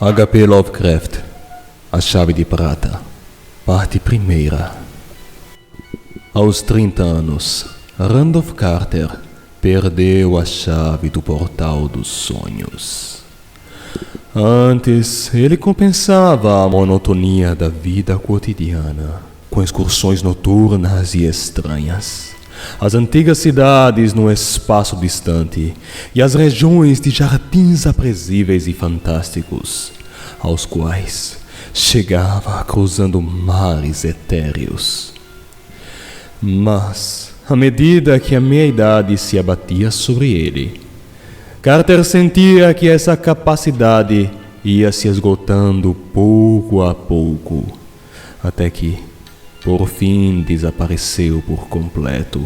H.P. Lovecraft, A Chave de Prata, parte 1ª. Aos 30 anos, Randolph Carter perdeu a chave do portal dos sonhos. Antes, ele compensava a monotonia da vida cotidiana com excursões noturnas e estranhas. As antigas cidades no espaço distante e as regiões de jardins aprazíveis e fantásticos, aos quais chegava cruzando mares etéreos. Mas, à medida que a meia-idade se abatia sobre ele, Carter sentia que essa capacidade ia se esgotando pouco a pouco, até que, por fim, desapareceu por completo.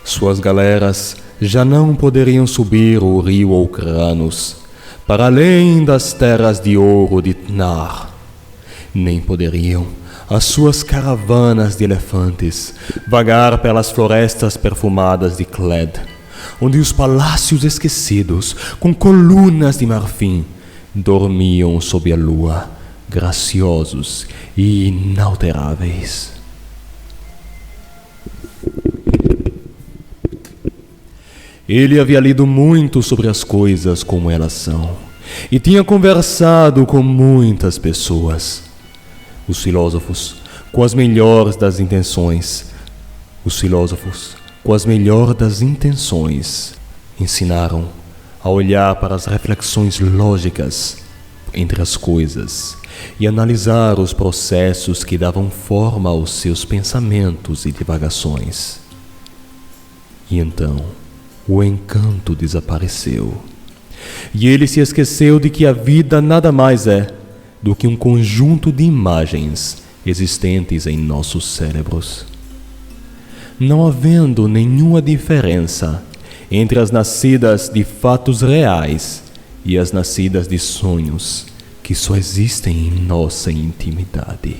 Suas galeras já não poderiam subir o rio Oucranos para além das terras de ouro de Tnar, nem poderiam as suas caravanas de elefantes vagar pelas florestas perfumadas de Cled, onde os palácios esquecidos, com colunas de marfim, dormiam sob a lua, graciosos e inalteráveis. Ele havia lido muito sobre as coisas como elas são, e tinha conversado com muitas pessoas. Os filósofos, com as melhores das intenções, ensinaram a olhar para as reflexões lógicas entre as coisas e analisar os processos que davam forma aos seus pensamentos e divagações. E então, o encanto desapareceu, e ele se esqueceu de que a vida nada mais é do que um conjunto de imagens existentes em nossos cérebros. Não havendo nenhuma diferença entre as nascidas de fatos reais e as nascidas de sonhos que só existem em nossa intimidade.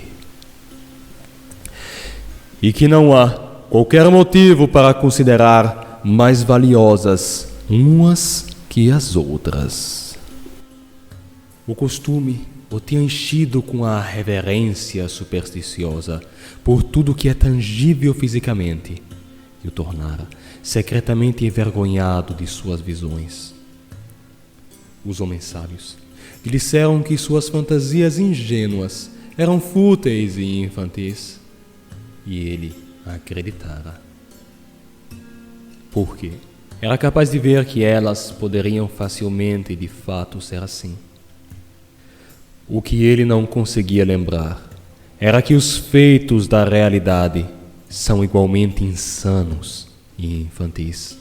E que não há qualquer motivo para considerar mais valiosas umas que as outras. O costume o tinha enchido com a reverência supersticiosa por tudo que é tangível fisicamente e o tornara secretamente envergonhado de suas visões. Os homens sábios lhe disseram que suas fantasias ingênuas eram fúteis e infantis, e ele acreditara. Por quê? Era capaz de ver que elas poderiam facilmente de fato ser assim. O que ele não conseguia lembrar era que os feitos da realidade são igualmente insanos e infantis,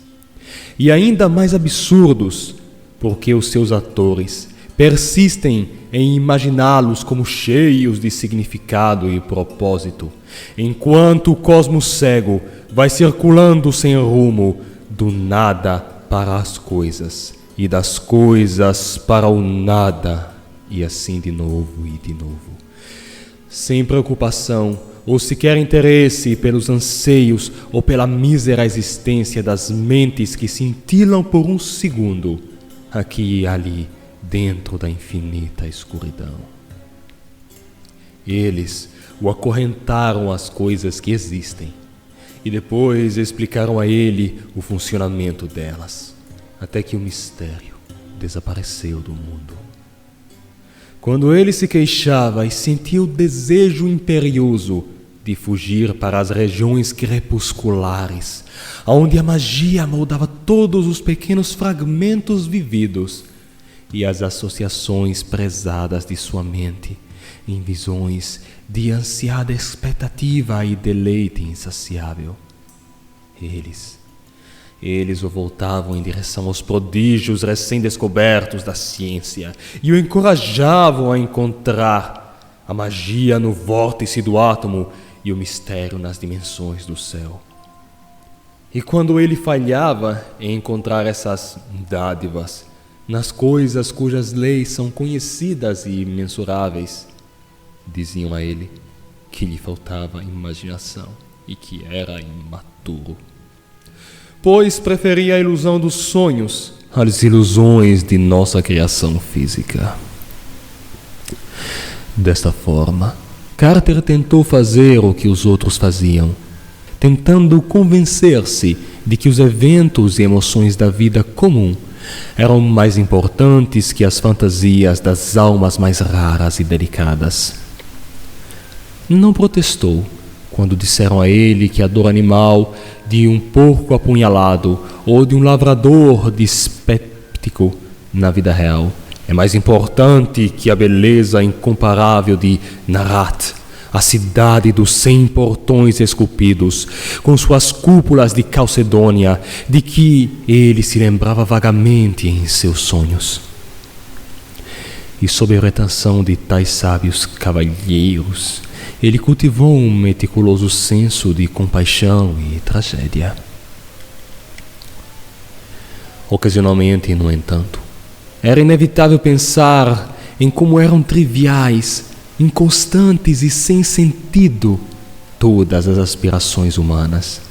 e ainda mais absurdos, porque os seus atores persistem em imaginá-los como cheios de significado e propósito, enquanto o cosmos cego vai circulando sem rumo do nada para as coisas e das coisas para o nada, e assim de novo e de novo, sem preocupação ou sequer interesse pelos anseios ou pela mísera existência das mentes que cintilam por um segundo aqui e ali dentro da infinita escuridão. Eles o acorrentaram às coisas que existem e depois explicaram a ele o funcionamento delas, até que o mistério desapareceu do mundo. Quando ele se queixava e sentia o desejo imperioso de fugir para as regiões crepusculares, onde a magia moldava todos os pequenos fragmentos vividos e as associações prezadas de sua mente em visões de ansiada expectativa e deleite insaciável, eles o voltavam em direção aos prodígios recém-descobertos da ciência e o encorajavam a encontrar a magia no vórtice do átomo e o mistério nas dimensões do céu. E quando ele falhava em encontrar essas dádivas nas coisas cujas leis são conhecidas e imensuráveis, diziam a ele que lhe faltava imaginação e que era imaturo, pois preferia a ilusão dos sonhos às ilusões de nossa criação física. Desta forma, Carter tentou fazer o que os outros faziam, tentando convencer-se de que os eventos e emoções da vida comum eram mais importantes que as fantasias das almas mais raras e delicadas. Não protestou quando disseram a ele que a dor animal de um porco apunhalado ou de um lavrador dispéptico na vida real é mais importante que a beleza incomparável de Narat, a cidade dos 100 portões esculpidos, com suas cúpulas de calcedônia, de que ele se lembrava vagamente em seus sonhos. E sob a retenção de tais sábios cavalheiros, ele cultivou um meticuloso senso de compaixão e tragédia. Ocasionalmente, no entanto, era inevitável pensar em como eram triviais, inconstantes e sem sentido todas as aspirações humanas,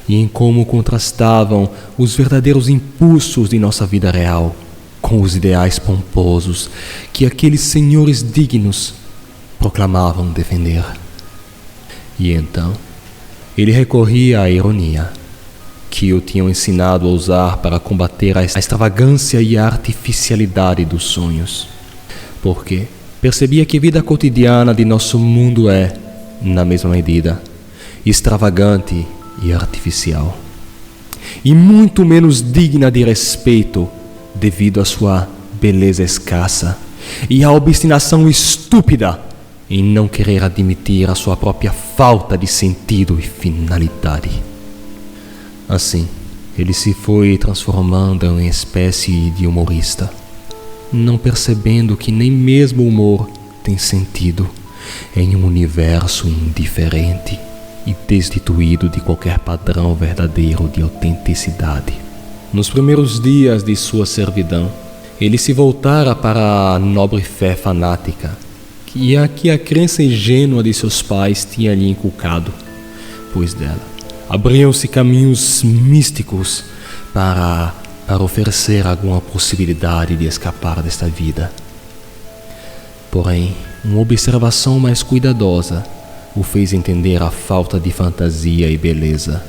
e em como contrastavam os verdadeiros impulsos de nossa vida real com os ideais pomposos que aqueles senhores dignos proclamavam defender. E então, ele recorria à ironia, que o tinham ensinado a usar para combater a extravagância e a artificialidade dos sonhos, porque percebia que a vida cotidiana de nosso mundo é, na mesma medida, extravagante e artificial, e muito menos digna de respeito devido à sua beleza escassa e à obstinação estúpida em não querer admitir a sua própria falta de sentido e finalidade. Assim, ele se foi transformando em espécie de humorista, não percebendo que nem mesmo o humor tem sentido em um universo indiferente e destituído de qualquer padrão verdadeiro de autenticidade. Nos primeiros dias de sua servidão, ele se voltara para a nobre fé fanática que a crença ingênua de seus pais tinha lhe inculcado, pois dela abriam-se caminhos místicos para oferecer alguma possibilidade de escapar desta vida. Porém, uma observação mais cuidadosa o fez entender a falta de fantasia e beleza,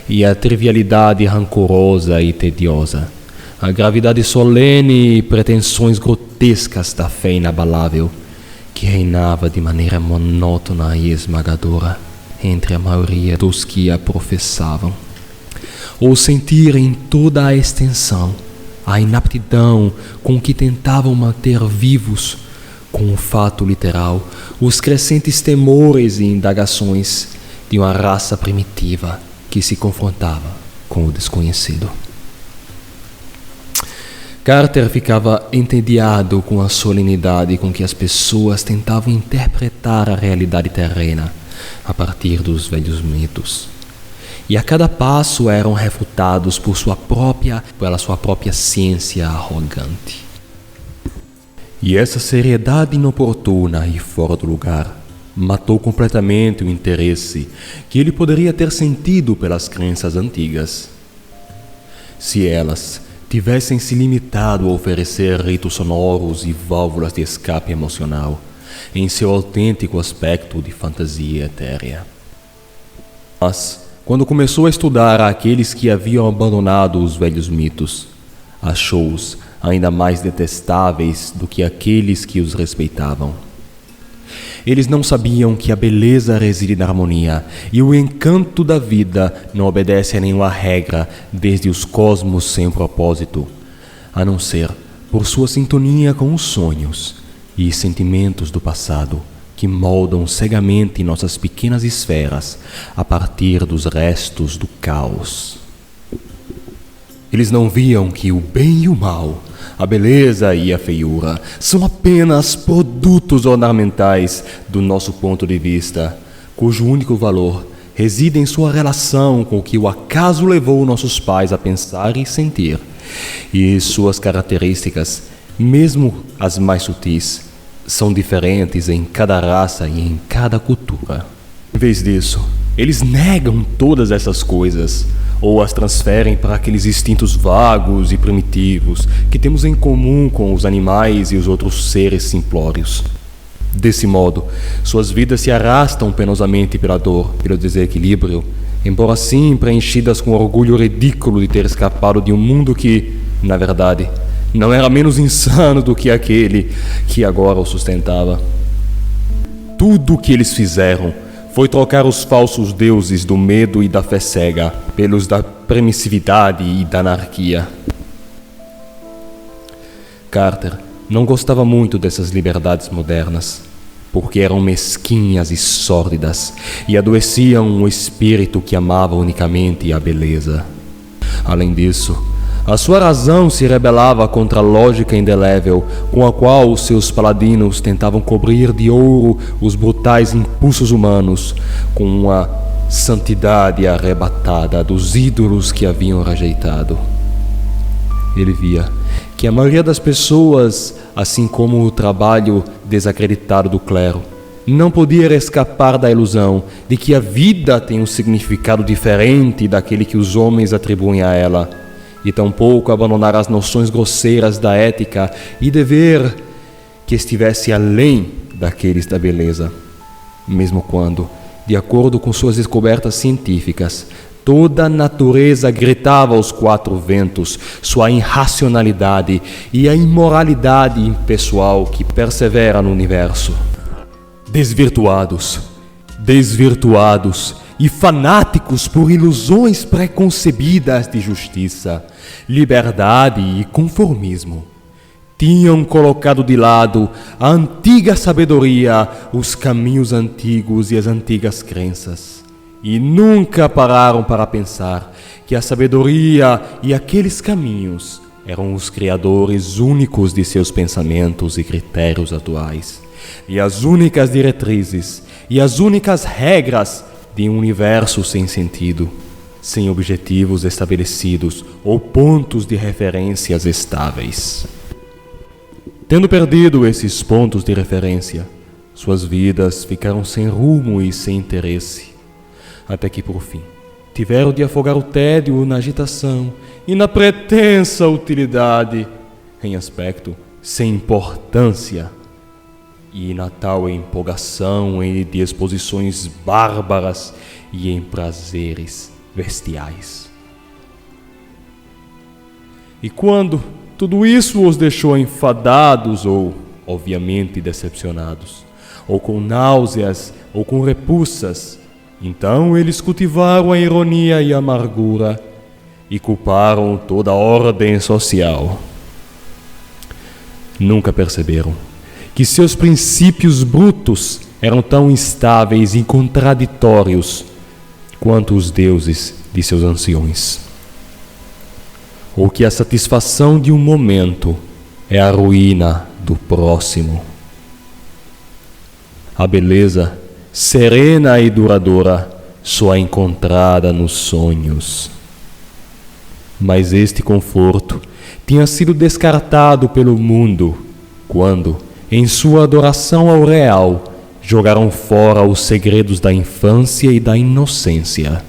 e a trivialidade rancorosa e tediosa, a gravidade solene e pretensões grotescas da fé inabalável, que reinava de maneira monótona e esmagadora entre a maioria dos que a professavam, ou sentir em toda a extensão a inaptidão com que tentavam manter vivos, com o fato literal, os crescentes temores e indagações de uma raça primitiva que se confrontava com o desconhecido. Carter ficava entediado com a solenidade com que as pessoas tentavam interpretar a realidade terrena a partir dos velhos mitos, e a cada passo eram refutados pela sua própria ciência arrogante. E essa seriedade inoportuna e fora do lugar matou completamente o interesse que ele poderia ter sentido pelas crenças antigas. Se elas tivessem se limitado a oferecer ritos sonoros e válvulas de escape emocional em seu autêntico aspecto de fantasia etérea. Mas, quando começou a estudar aqueles que haviam abandonado os velhos mitos, achou-os ainda mais detestáveis do que aqueles que os respeitavam. Eles não sabiam que a beleza reside na harmonia e o encanto da vida não obedece a nenhuma regra desde os cosmos sem propósito, a não ser por sua sintonia com os sonhos e sentimentos do passado que moldam cegamente nossas pequenas esferas a partir dos restos do caos. Eles não viam que o bem e o mal, a beleza e a feiura são apenas produtos ornamentais do nosso ponto de vista, cujo único valor reside em sua relação com o que o acaso levou nossos pais a pensar e sentir, e suas características, mesmo as mais sutis, são diferentes em cada raça e em cada cultura. Em vez disso, Eles negam todas essas coisas, ou as transferem para aqueles instintos vagos e primitivos que temos em comum com os animais e os outros seres simplórios. Desse modo, suas vidas se arrastam penosamente pela dor, pelo desequilíbrio, embora assim preenchidas com orgulho ridículo de ter escapado de um mundo que, na verdade, não era menos insano do que aquele que agora o sustentava. Tudo o que eles fizeram foi trocar os falsos deuses do medo e da fé cega pelos da permissividade e da anarquia. Carter não gostava muito dessas liberdades modernas, porque eram mesquinhas e sórdidas e adoeciam o espírito que amava unicamente a beleza. Além disso, a sua razão se rebelava contra a lógica indelével com a qual os seus paladinos tentavam cobrir de ouro os brutais impulsos humanos com uma santidade arrebatada dos ídolos que haviam rejeitado. Ele via que a maioria das pessoas, assim como o trabalho desacreditado do clero, não podia escapar da ilusão de que a vida tem um significado diferente daquele que os homens atribuem a ela, e tampouco abandonar as noções grosseiras da ética e dever que estivesse além daqueles da beleza, mesmo quando, de acordo com suas descobertas científicas, toda a natureza gritava aos quatro ventos sua irracionalidade e a imoralidade impessoal que persevera no universo. Desvirtuados e fanáticos por ilusões preconcebidas de justiça, liberdade e conformismo, tinham colocado de lado a antiga sabedoria, os caminhos antigos e as antigas crenças, e nunca pararam para pensar que a sabedoria e aqueles caminhos eram os criadores únicos de seus pensamentos e critérios atuais, e as únicas diretrizes e as únicas regras de um universo sem sentido, sem objetivos estabelecidos ou pontos de referências estáveis. Tendo perdido esses pontos de referência, suas vidas ficaram sem rumo e sem interesse, até que, por fim, tiveram de afogar o tédio na agitação e na pretensa utilidade, em aspecto sem importância, e na tal empolgação em disposições bárbaras e em prazeres bestiais. E quando tudo isso os deixou enfadados ou, obviamente, decepcionados, ou com náuseas ou com repulsas, então eles cultivaram a ironia e a amargura e culparam toda a ordem social. Nunca perceberam que seus princípios brutos eram tão instáveis e contraditórios quanto os deuses de seus anciões, ou que a satisfação de um momento é a ruína do próximo. A beleza, serena e duradoura, só é encontrada nos sonhos. Mas este conforto tinha sido descartado pelo mundo quando, em sua adoração ao real, jogaram fora os segredos da infância e da inocência.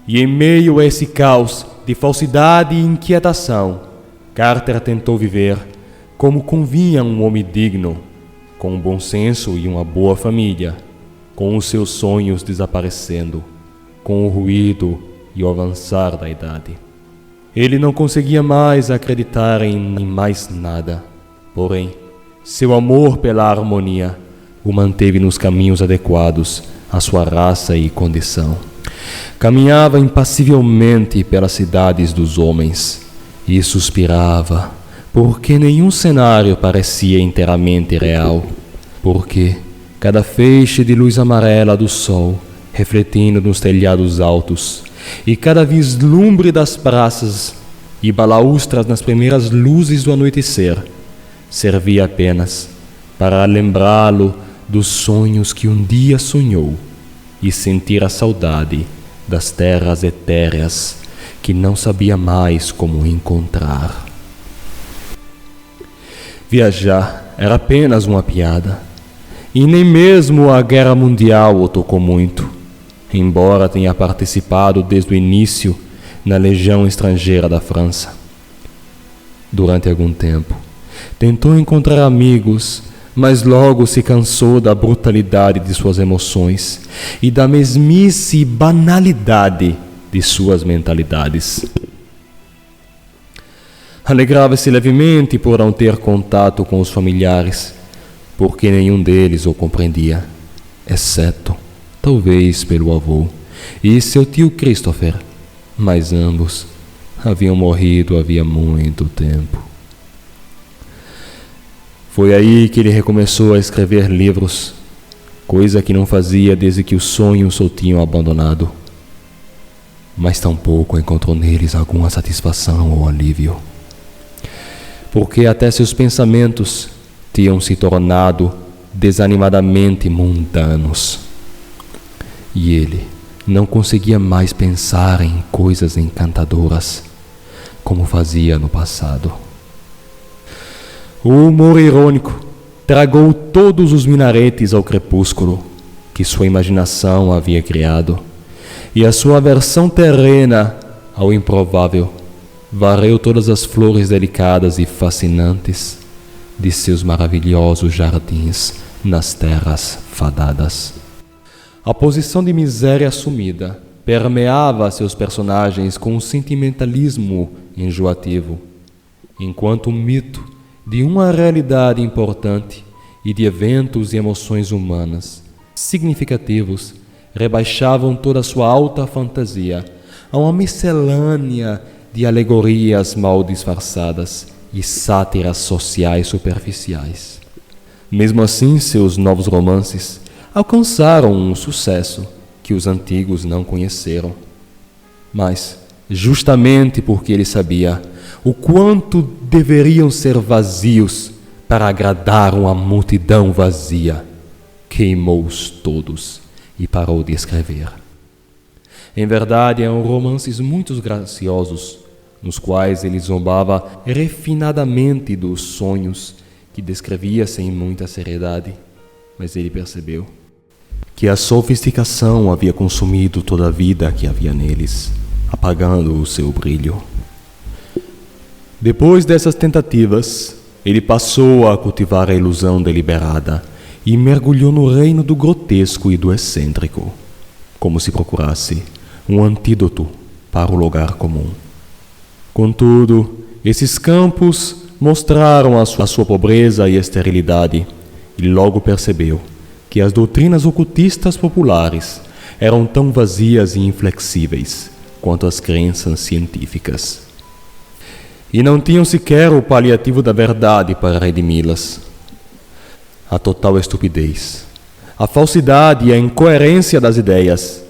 E em meio a esse caos de falsidade e inquietação, Carter tentou viver como convinha um homem digno, com um bom senso e uma boa família, com os seus sonhos desaparecendo, com o ruído e o avançar da idade. Ele não conseguia mais acreditar em mais nada. Porém, seu amor pela harmonia o manteve nos caminhos adequados à sua raça e condição. Caminhava impassivelmente pelas cidades dos homens e suspirava, porque nenhum cenário parecia inteiramente real, porque cada feixe de luz amarela do sol refletindo nos telhados altos e cada vislumbre das praças e balaustras nas primeiras luzes do anoitecer servia apenas para lembrá-lo dos sonhos que um dia sonhou e sentir a saudade das terras etéreas que não sabia mais como encontrar. Viajar era apenas uma piada, e nem mesmo a Guerra Mundial o tocou muito, embora tenha participado desde o início na Legião Estrangeira da França. Durante algum tempo, tentou encontrar amigos, mas logo se cansou da brutalidade de suas emoções e da mesmice e banalidade de suas mentalidades. Alegrava-se levemente por não ter contato com os familiares, porque nenhum deles o compreendia, exceto, talvez, pelo avô e seu tio Christopher, mas ambos haviam morrido havia muito tempo. Foi aí que ele recomeçou a escrever livros, coisa que não fazia desde que os sonhos o tinham abandonado. Mas tampouco encontrou neles alguma satisfação ou alívio, porque até seus pensamentos tinham se tornado desanimadamente mundanos. E ele não conseguia mais pensar em coisas encantadoras, como fazia no passado. O humor irônico tragou todos os minaretes ao crepúsculo que sua imaginação havia criado, e a sua aversão terrena ao improvável varreu todas as flores delicadas e fascinantes de seus maravilhosos jardins nas terras fadadas. A posição de miséria assumida permeava seus personagens com um sentimentalismo enjoativo, enquanto o mito de uma realidade importante e de eventos e emoções humanas significativos rebaixavam toda a sua alta fantasia a uma miscelânea de alegorias mal disfarçadas e sátiras sociais superficiais. Mesmo assim, seus novos romances alcançaram um sucesso que os antigos não conheceram. Mas, justamente porque ele sabia o quanto deveriam ser vazios para agradar uma multidão vazia, queimou-os todos e parou de escrever. Em verdade, eram romances muito graciosos, nos quais ele zombava refinadamente dos sonhos que descrevia sem muita seriedade, mas ele percebeu que a sofisticação havia consumido toda a vida que havia neles, apagando o seu brilho. Depois dessas tentativas, ele passou a cultivar a ilusão deliberada e mergulhou no reino do grotesco e do excêntrico, como se procurasse um antídoto para o lugar comum. Contudo, esses campos mostraram a sua pobreza e esterilidade, e logo percebeu que as doutrinas ocultistas populares eram tão vazias e inflexíveis quanto as crenças científicas, e não tinham sequer o paliativo da verdade para redimi-las. A total estupidez, a falsidade e a incoerência das ideias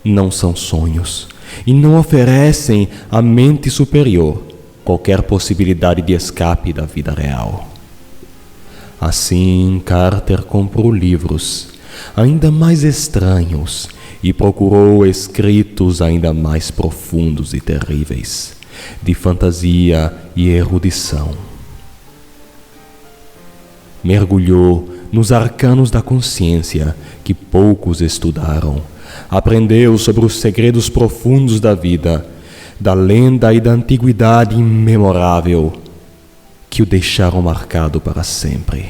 não são sonhos e não oferecem à mente superior qualquer possibilidade de escape da vida real. Assim, Carter comprou livros ainda mais estranhos e procurou escritos ainda mais profundos e terríveis, de fantasia e erudição. Mergulhou nos arcanos da consciência que poucos estudaram. Aprendeu sobre os segredos profundos da vida, da lenda e da antiguidade imemorável que o deixaram marcado para sempre.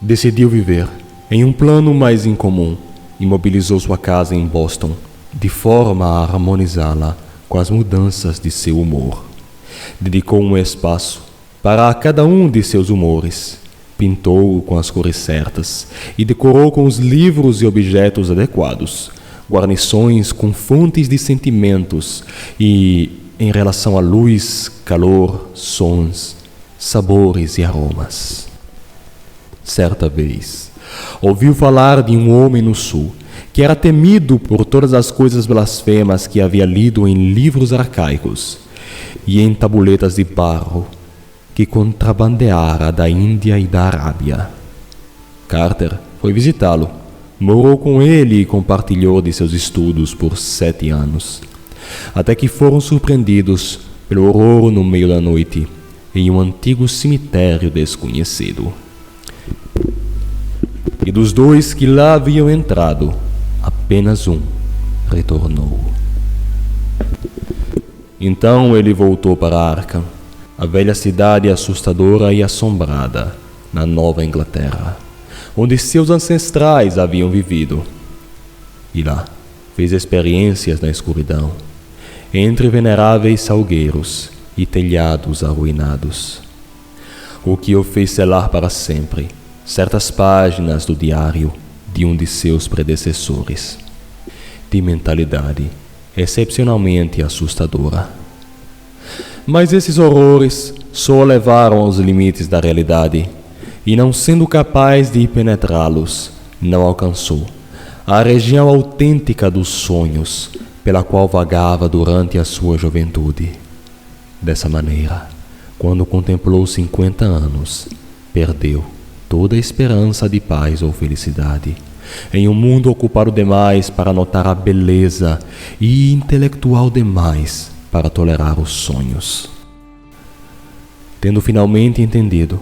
Decidiu viver em um plano mais incomum. Imobilizou sua casa em Boston, de forma a harmonizá-la com as mudanças de seu humor. Dedicou um espaço para cada um de seus humores. Pintou-o com as cores certas e decorou com os livros e objetos adequados, guarnições com fontes de sentimentos e, em relação à luz, calor, sons, sabores e aromas. Certa vez, ouviu falar de um homem no sul que era temido por todas as coisas blasfemas que havia lido em livros arcaicos e em tabuletas de barro que contrabandeara da Índia e da Arábia. Carter foi visitá-lo, morou com ele e compartilhou de seus estudos por 7 anos, até que foram surpreendidos pelo horror no meio da noite em um antigo cemitério desconhecido. e dos 2 que lá haviam entrado, apenas um retornou. Então ele voltou para Arkham, a velha cidade assustadora e assombrada, na Nova Inglaterra, onde seus ancestrais haviam vivido. E lá fez experiências na escuridão, entre veneráveis salgueiros e telhados arruinados, o que o fez selar para sempre certas páginas do diário de um de seus predecessores, de mentalidade excepcionalmente assustadora. Mas esses horrores só o levaram aos limites da realidade, e não sendo capaz de penetrá-los, não alcançou a região autêntica dos sonhos pela qual vagava durante a sua juventude. Dessa maneira, quando contemplou 50 anos, perdeu toda a esperança de paz ou felicidade, em um mundo ocupado demais para notar a beleza e intelectual demais para tolerar os sonhos. Tendo finalmente entendido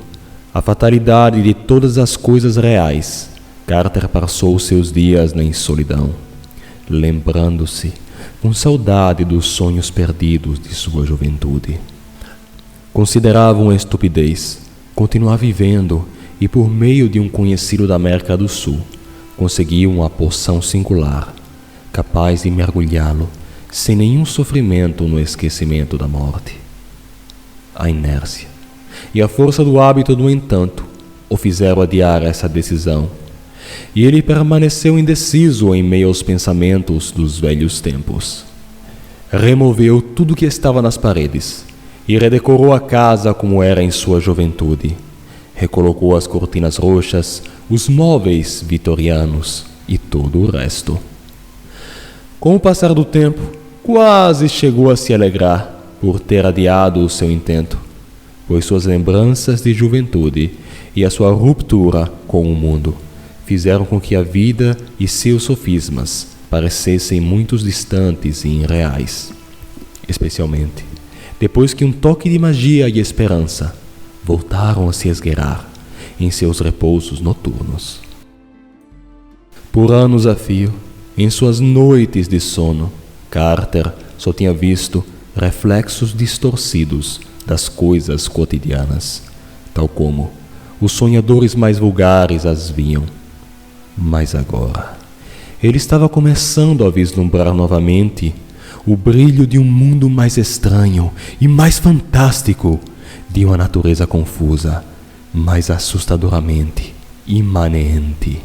a fatalidade de todas as coisas reais, Carter passou seus dias na solidão, lembrando-se com saudade dos sonhos perdidos de sua juventude. Considerava uma estupidez continuar vivendo e, por meio de um conhecido da América do Sul, conseguiu uma poção singular, capaz de mergulhá-lo sem nenhum sofrimento no esquecimento da morte. A inércia e a força do hábito, no entanto, o fizeram adiar essa decisão, e ele permaneceu indeciso em meio aos pensamentos dos velhos tempos. Removeu tudo que estava nas paredes e redecorou a casa como era em sua juventude. Recolocou as cortinas roxas, os móveis vitorianos e todo o resto. Com o passar do tempo, quase chegou a se alegrar por ter adiado o seu intento, pois suas lembranças de juventude e a sua ruptura com o mundo fizeram com que a vida e seus sofismas parecessem muito distantes e irreais, especialmente depois que um toque de magia e esperança voltaram a se esgueirar em seus repousos noturnos. Por anos a fio, em suas noites de sono, Carter só tinha visto reflexos distorcidos das coisas cotidianas, tal como os sonhadores mais vulgares as viam. Mas agora, ele estava começando a vislumbrar novamente o brilho de um mundo mais estranho e mais fantástico, de uma natureza confusa, mas assustadoramente imanente.